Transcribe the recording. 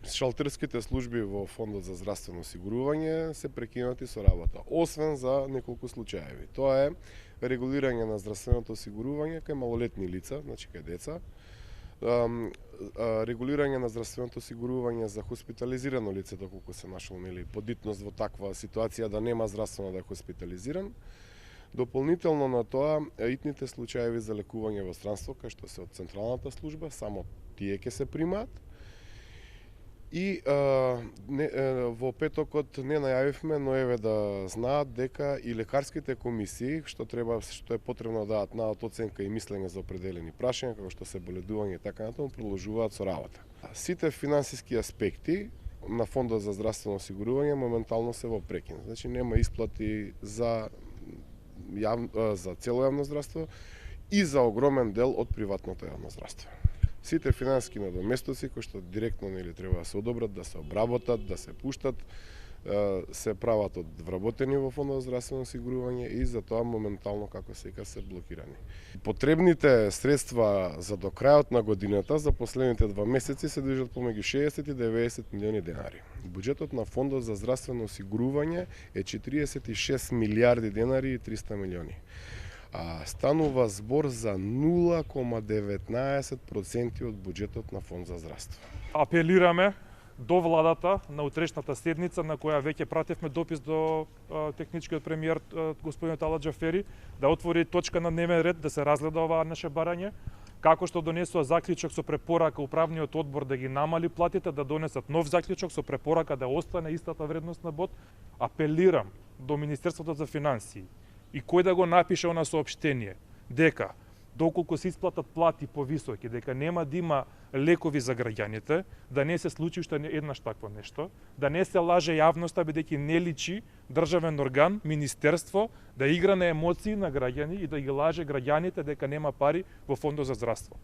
Шалтерските служби во Фондот за здравствено осигурување се прекинати со работа, освен за неколку случаеви. Тоа е регулирање на здравственото осигурување кај малолетни лица, значи кај деца, регулирање на здравственото осигурување за хоспитализирано лице доколку се нашол подитност во таква ситуација да нема здравствено да е хоспитализиран. Дополнително на тоа, итните случаеви за лекување во странство, кај што се од централната служба, само тие ќе се примаат. И во петокот не најавивме, но еве да знаат дека и лекарските комисии, што е потребно да дадат наат оценка и мислење за определени прашања, како што се боледување и така натаму, продолжуваат со работа. Сите финансиски аспекти на Фондот за здравствено осигурување моментално се во прекин. Значи нема исплати за цело јавно здравство и за огромен дел од приватното јавно здравство. Сите финансиски надоместоци кои што директно треба да се одобрат, да се обработат, да се пуштат, се прават од вработени во Фондот за здравствено осигурување и за тоа моментално, како се вика, се блокирани. Потребните средства за до крајот на годината за последните 2 месеци се движат помеѓу 60 и 90 милиони денари. Буџетот на Фондот за здравствено осигурување е 46 милиарди денари и 300 милиони. Станува збор за 0,19% од буџетот на Фонд за здравство. Апелираме до владата на утрешната седница, на која веќе пратевме допис до техничкиот премиер господин Талат Џафери, да отвори точка на дневен ред, да се разгледа оваа наше барање, како што донесува заклучок со препорака управниот одбор да ги намали платите, да донесат нов заклучок со препорака да остане истата вредност на бод. Апелирам до Министерството за финансии и кој да го напише она соопштение дека доколку се исплатат плати повисоки, дека нема да има лекови за граѓаните, да не се случи уште еднаш такво нешто, да не се лаже јавноста бидејќи не личи државен орган, министерство да игра на емоции на граѓани и да ги лаже граѓаните дека нема пари во Фондот за здравство.